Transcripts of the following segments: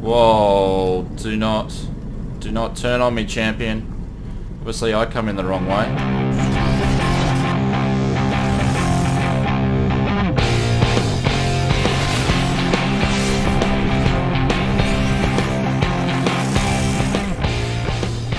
Whoa, do not turn on me, champion. Obviously I come in the wrong way.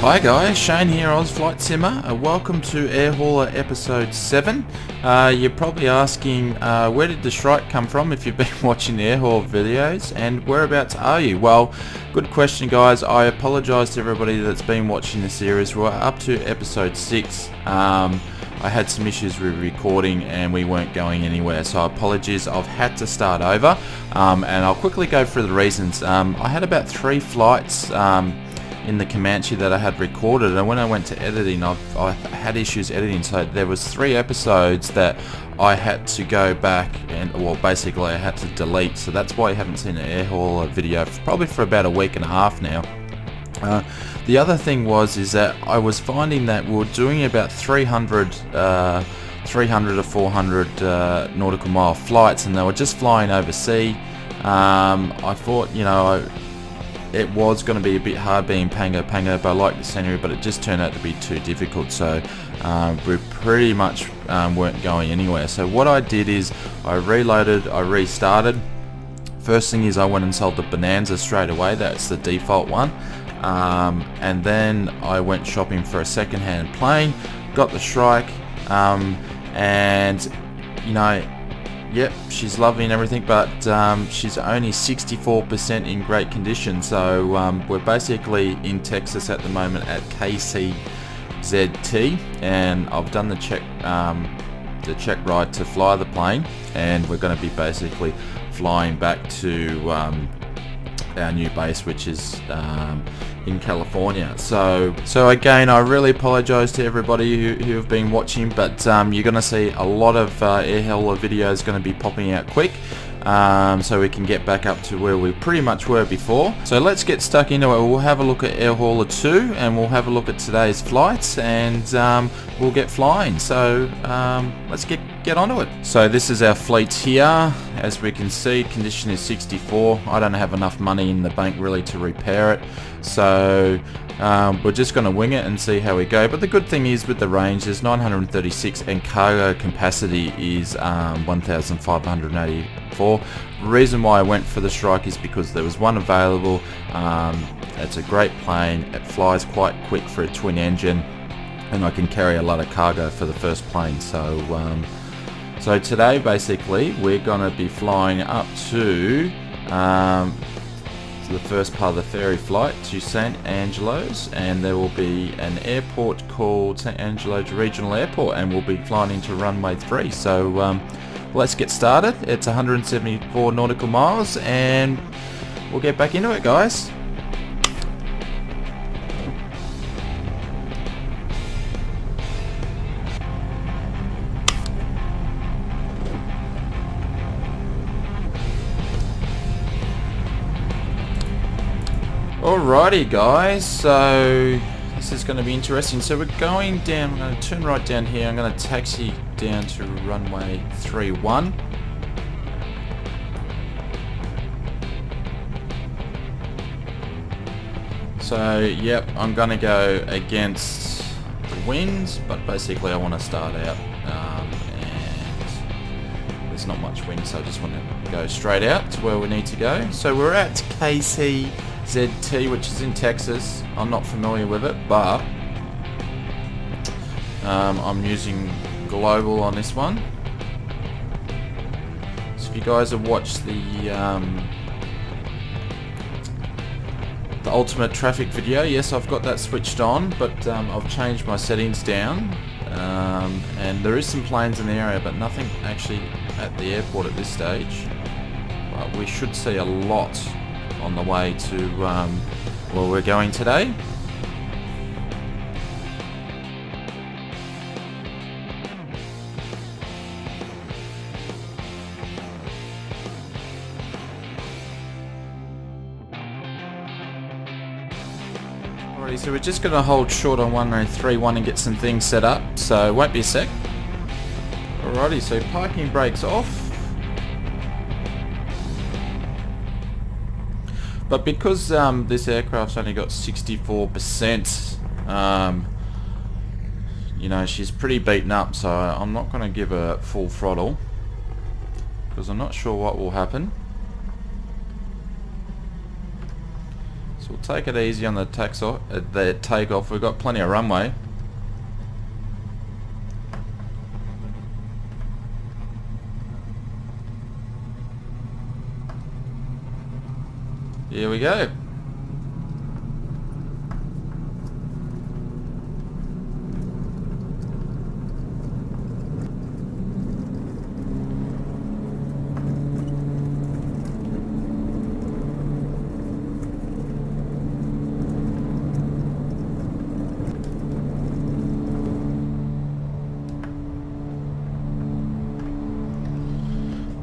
Hi guys, Shane here, Flight Simmer. Welcome to Air Hauler episode 7. You're probably asking where did the Shrike come from if you've been watching the Air Hauler videos, and whereabouts are you? Well, good question guys. I apologise to everybody that's been watching the series. We're up to episode 6. I had some issues with recording and we weren't going anywhere, so apologies. I've had to start over, and I'll quickly go through the reasons. I had about 3 flights in the Comanche that I had recorded, and when I went to editing I had issues editing, so there was 3 episodes that I had to go back and, well, basically I had to delete, so that's why you haven't seen an Air Hauler video probably for about a week and a half now. The other thing is that I was finding that we were doing about 300 to 400 nautical mile flights, and they were just flying overseas. I thought, you know, it was going to be a bit hard being Pango, but I liked the scenery, but it just turned out to be too difficult, so we pretty much weren't going anywhere. So what I did is I reloaded, I restarted. First thing is I went and sold the Bonanza straight away, that's the default one, and then I went shopping for a second-hand plane, got the Shrike, and you know, yep, she's lovely and everything, but she's only 64% in great condition. So we're basically in Texas at the moment at KCZT, and I've done the check ride to fly the plane, and we're going to be basically flying back to our new base, which is in California. So again, I really apologize to everybody who have been watching, but you're going to see a lot of Air Hauler videos going to be popping out quick, so we can get back up to where we pretty much were before. So let's get stuck into it. We'll have a look at Air Hauler 2, and we'll have a look at today's flights, and we'll get flying. So let's get onto it. So this is our fleet here. As we can see, condition is 64. I don't have enough money in the bank really to repair it, so we're just going to wing it and see how we go. But the good thing is with the range is 936 and cargo capacity is 1584. Reason why I went for the Shrike is because there was one available. It's a great plane, it flies quite quick for a twin engine, and I can carry a lot of cargo for the first plane. So today basically we're going to be flying up to the first part of the Ferry flight to St. Angelo's, and there will be an airport called St. Angelo's Regional Airport, and we'll be flying into runway 3. So let's get started. It's 174 nautical miles, and we'll get back into it, guys. Alrighty guys, so this is going to be interesting. So we're going down, I'm going to turn right down here, I'm going to taxi down to runway 31. So yep, I'm going to go against the winds, but basically I want to start out, and there's not much wind, so I just want to go straight out to where we need to go. So we're at KCZT, which is in Texas. I'm not familiar with it, but I'm using global on this one. So if you guys have watched the ultimate traffic video, yes, I've got that switched on, but I've changed my settings down, and there is some planes in the area, but nothing actually at the airport at this stage. But we should see a lot on the way to where we're going today. Alrighty, so we're just going to hold short on 103.1 and get some things set up, so it won't be a sec. Alrighty, so parking brakes off. But because this aircraft's only got 64%, you know, she's pretty beaten up, so I'm not going to give her full throttle because I'm not sure what will happen. So we'll take it easy on the takeoff. We've got plenty of runway. Here we go.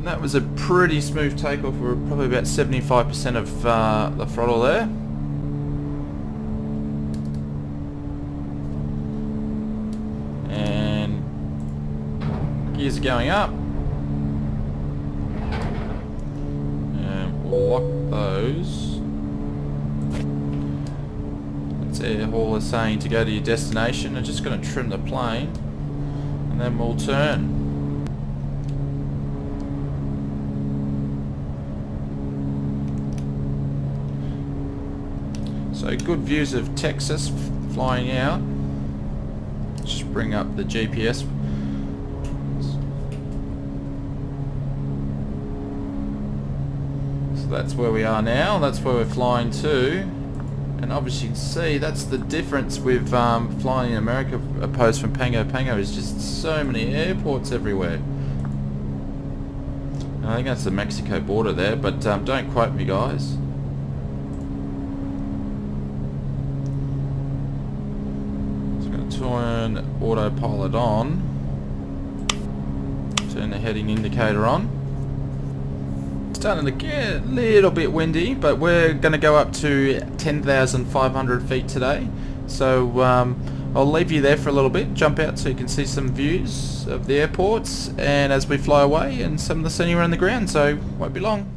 That was a pretty smooth takeoff. We were probably about 75% of the throttle there. And gears are going up. And we'll lock those. That's air hauler saying to go to your destination. I'm just going to trim the plane and then we'll turn. So good views of Texas flying out. Just bring up the GPS. So that's where we are now. That's where we're flying to. And obviously you can see that's the difference with flying in America opposed from Pango. Pango is just so many airports everywhere. I think that's the Mexico border there, but don't quote me, guys. Turn autopilot on, turn the heading indicator on. It's starting to get a little bit windy, but we're going to go up to 10,500 feet today, so I'll leave you there for a little bit, jump out so you can see some views of the airports and as we fly away and some of the scenery around the ground, so won't be long.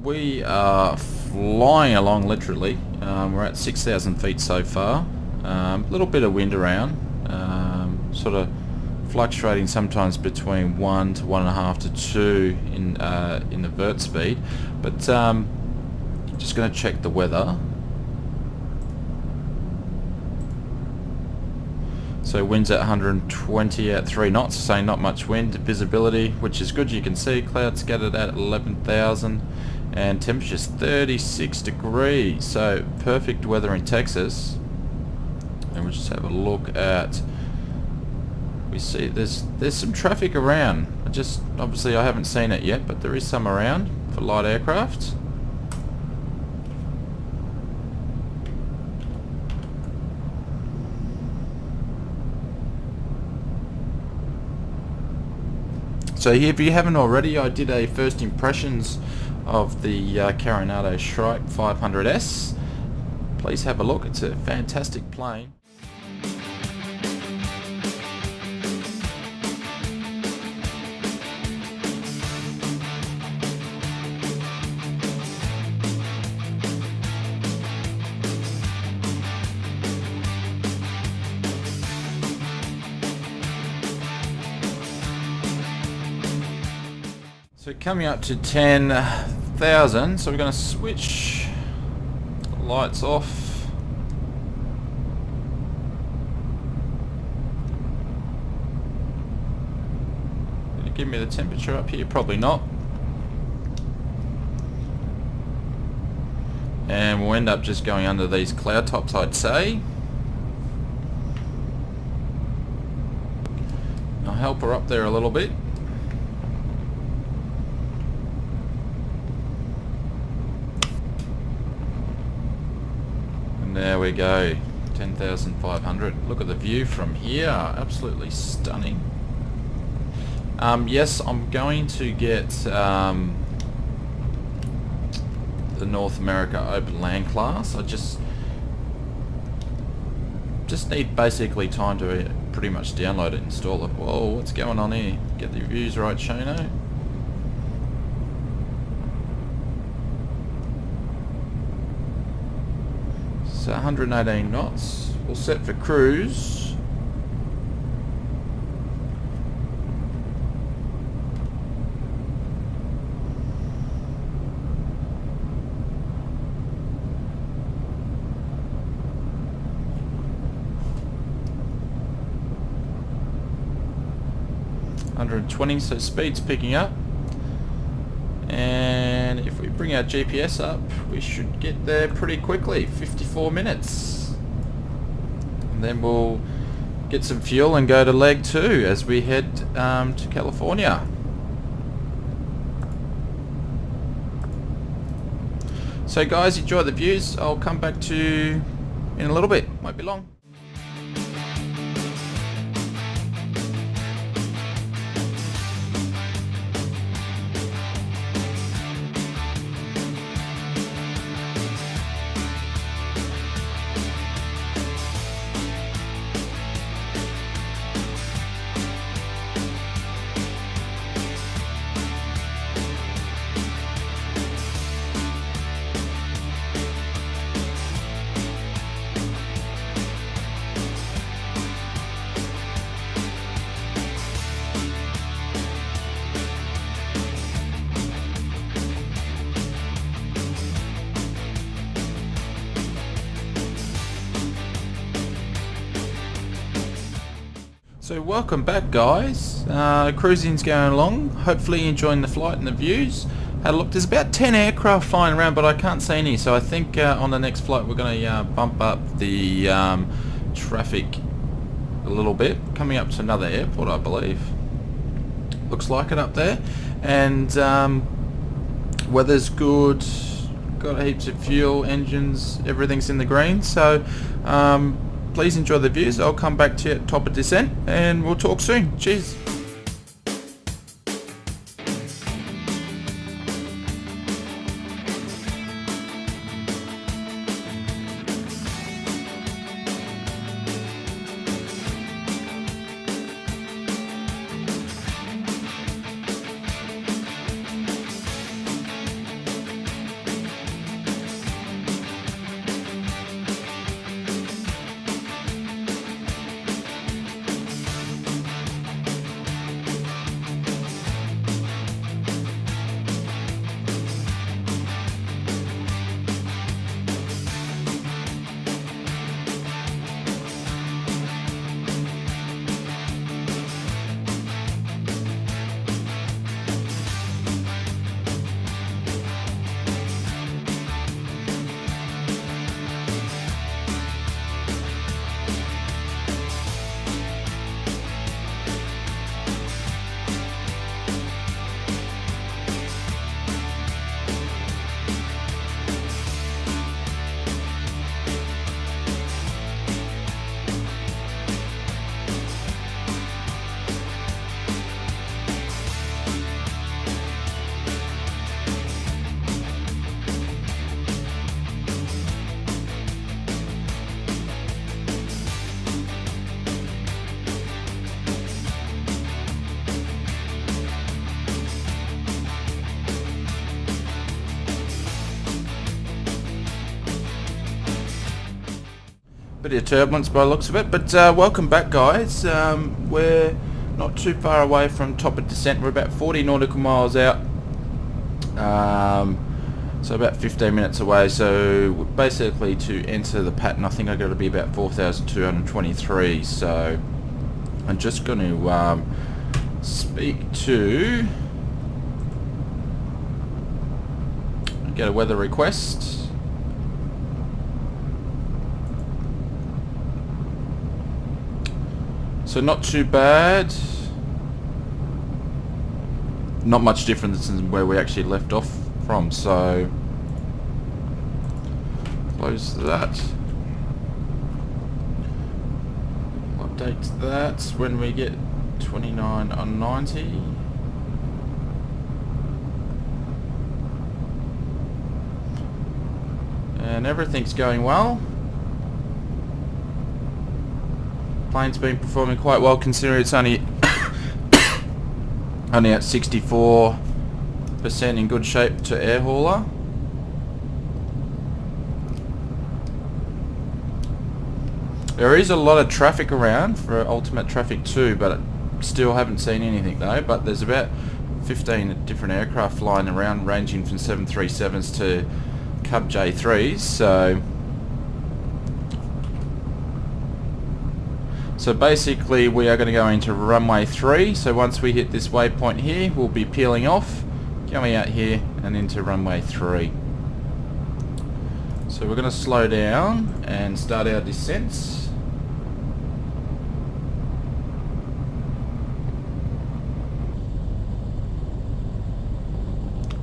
We are flying along literally. We're at 6,000 feet so far. A little bit of wind around, sort of fluctuating sometimes between 1 to 1.5 to 2 in the vert speed. But just going to check the weather. So winds at 120 at 3 knots, so not much wind. Visibility, which is good, you can see clouds scattered at 11,000. And temperature's 36 degrees, so perfect weather in Texas. And we'll just have a look at, we see there's some traffic around. Obviously I haven't seen it yet, but there is some around for light aircraft. So if you haven't already, I did a first impressions of the Carenado Shrike 500S. Please have a look, it's a fantastic plane. So coming up to 10,000, so we're going to switch the lights off. Going to give me the temperature up here? Probably not. And we'll end up just going under these cloud tops, I'd say. I'll help her up there a little bit. There we go. 10,500. Look at the view from here, absolutely stunning. Yes, I'm going to get the North America Open LAN class. I just need basically time to pretty much download it, install it. Whoa, what's going on here? Get the views right, Shano. So 118 knots. We'll set for cruise. .120, so speed's picking up, and if we bring our GPS up we should get there pretty quickly. 54 minutes, and then we'll get some fuel and go to leg 2 as we head to California. So guys, enjoy the views. I'll come back to you in a little bit, won't be long. So welcome back guys, cruising's going along, hopefully enjoying the flight and the views. Had a look, there's about 10 aircraft flying around but I can't see any, so I think on the next flight we're going to bump up the traffic a little bit, coming up to another airport I believe. Looks like it up there, and weather's good, got heaps of fuel, engines, everything's in the green, so please enjoy the views. I'll come back to you at top of descent and we'll talk soon. Cheers. Bit of turbulence by the looks of it, but welcome back guys. We're not too far away from top of descent. We're about 40 nautical miles out, so about 15 minutes away. So basically to enter the pattern I think I've got to be about 4,223, so I'm just going to speak to, get a weather request. So not too bad, not much difference than where we actually left off from, so close that. update that when we get 29 on 90. And everything's going well. Plane's been performing quite well considering it's only only at 64% in good shape to air hauler. There is a lot of traffic around for Ultimate Traffic 2, but still haven't seen anything though. But there's about 15 different aircraft flying around, ranging from 737s to Cub J3s. So basically we are going to go into runway 3. So once we hit this waypoint here, we'll be peeling off, going out here and into runway 3. So we're going to slow down and start our descents.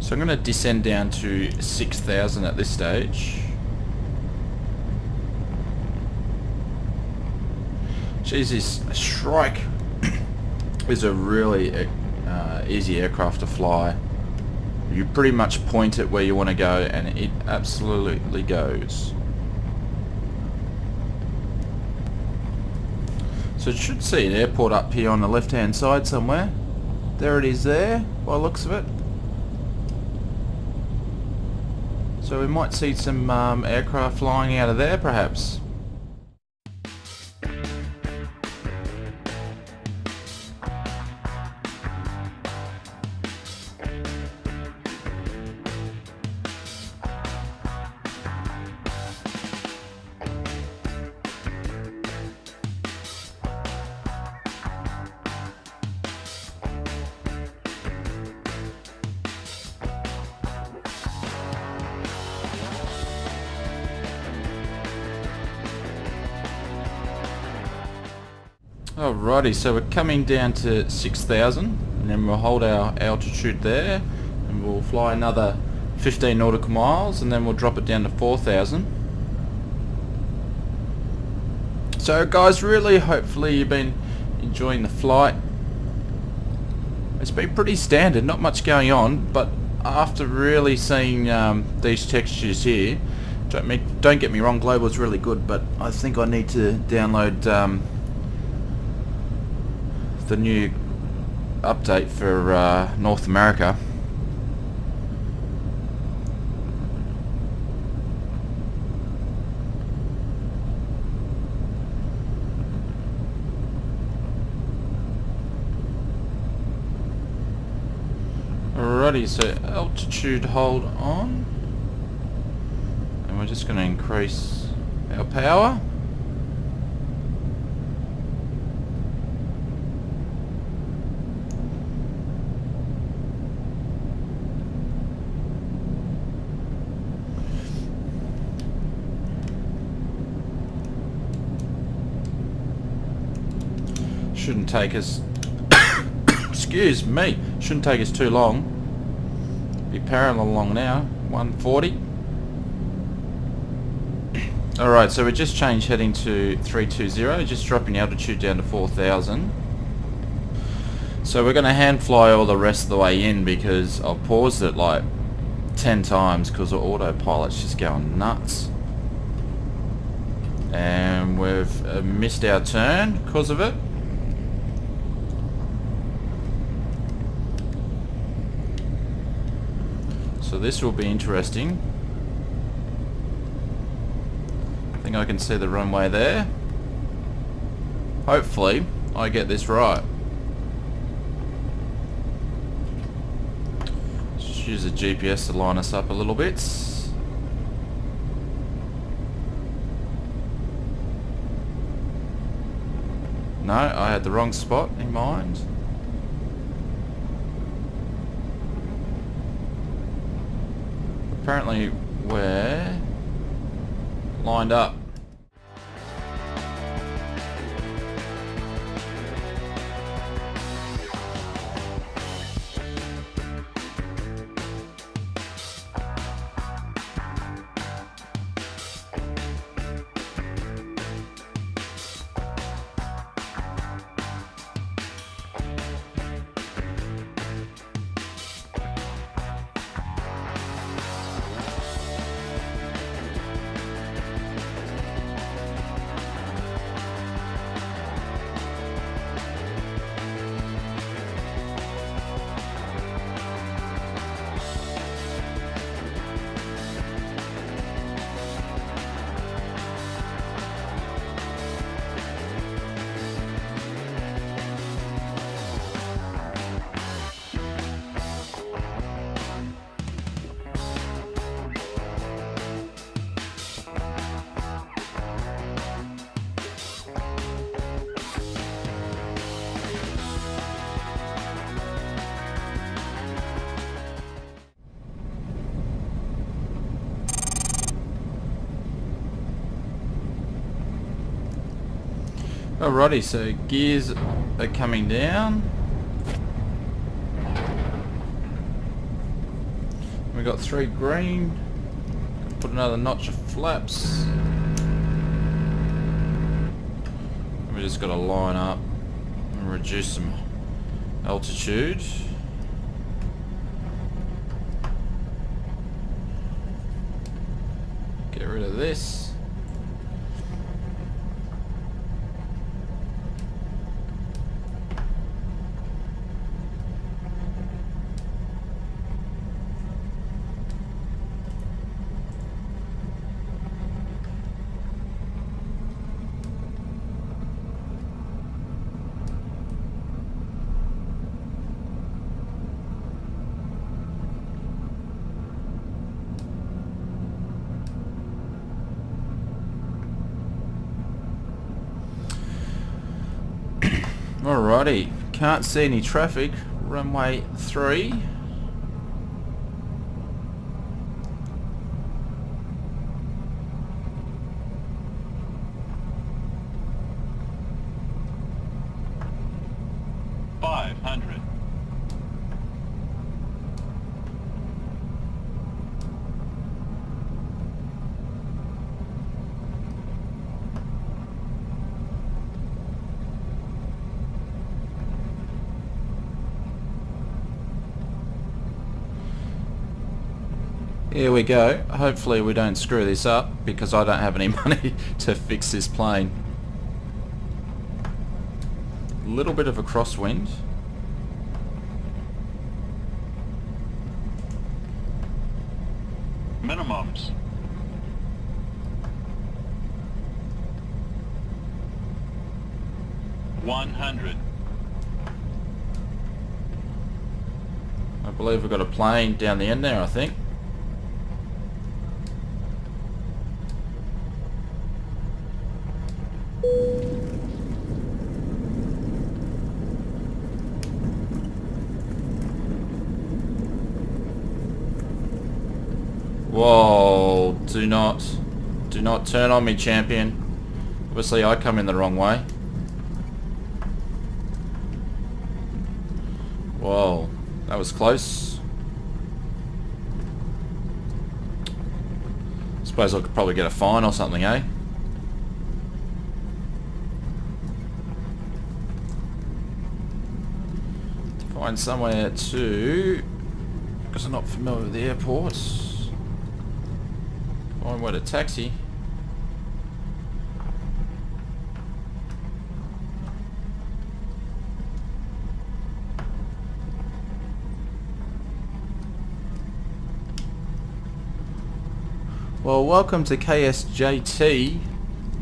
So I'm going to descend down to 6,000 at this stage. Geez, this Shrike is a really easy aircraft to fly. You pretty much point it where you want to go and it absolutely goes. So you should see an airport up here on the left hand side somewhere. There it is there, by the looks of it. So we might see some aircraft flying out of there perhaps. Alrighty, so we're coming down to 6,000 and then we'll hold our altitude there and we'll fly another 15 nautical miles and then we'll drop it down to 4,000. So guys, really hopefully you've been enjoying the flight. It's been pretty standard, not much going on, but after really seeing these textures here, don't get me wrong, global is really good, but I think I need to download the new update for North America. Alrighty, so altitude hold on, and we're just going to increase our power. Shouldn't take us excuse me, shouldn't take us too long. Be parallel along now, 140. Alright, so we just changed heading to 320, just dropping altitude down to 4,000. So we're going to hand fly all the rest of the way in because I've paused it like 10 times because the autopilot's just going nuts. And we've missed our turn because of it. So this will be interesting. I think I can see the runway there. Hopefully I get this right. Just use the GPS to line us up a little bit. No, I had the wrong spot in mind. Apparently we're lined up. Alrighty, so gears are coming down. We got 3 green. Put another notch of flaps. We just got to line up and reduce some altitude. Get rid of this. Alrighty, can't see any traffic. Runway 3. Here we go. Hopefully we don't screw this up because I don't have any money to fix this plane. A little bit of a crosswind. Minimums. $100. I believe we've got a plane down the end there, I think. Whoa, do not turn on me, champion. Obviously I come in the wrong way. Whoa, that was close. Suppose I could probably get a fine or something, eh? Find somewhere to, because I'm not familiar with the airport. Find where to taxi. Well, welcome to KSJT,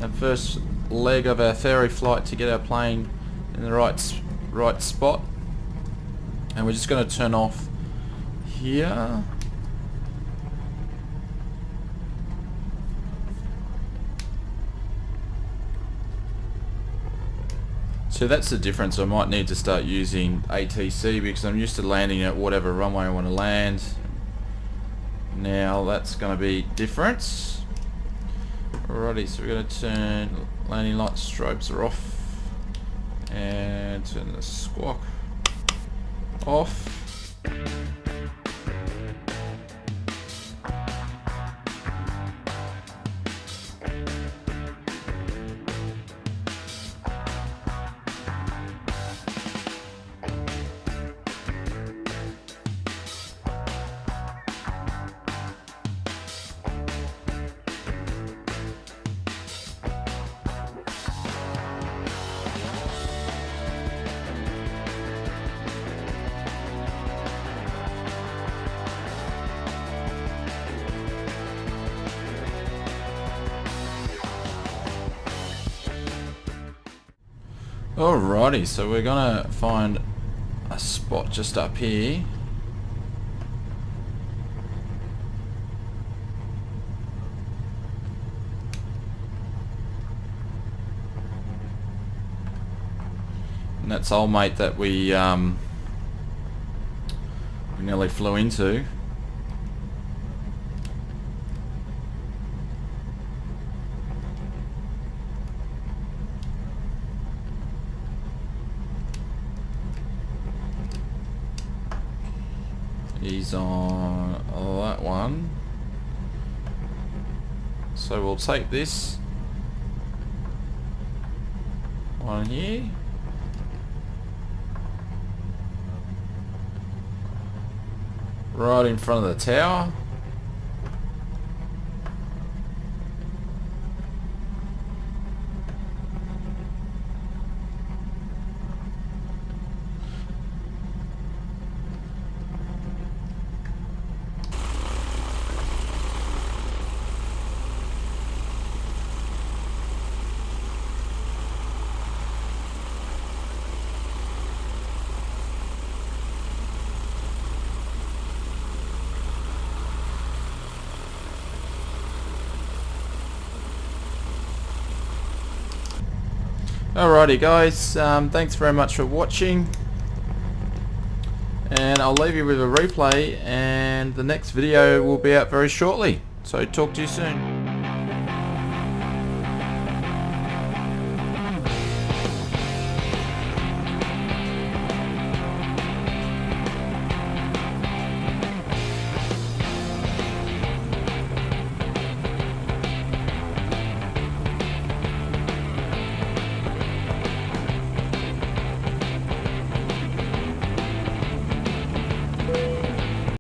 our first leg of our ferry flight to get our plane in the right spot. And we're just going to turn off here. So that's the difference. I might need to start using ATC because I'm used to landing at whatever runway I want to land. Now that's going to be different. Alrighty, so we're going to turn landing light strobes are off and turn the squawk off. Alrighty, so we're gonna find a spot just up here. And that's old mate that we nearly flew into. He's on that one. So we'll take this one here. Right in front of the tower. Alrighty guys, thanks very much for watching, and I'll leave you with a replay, and the next video will be out very shortly, so talk to you soon.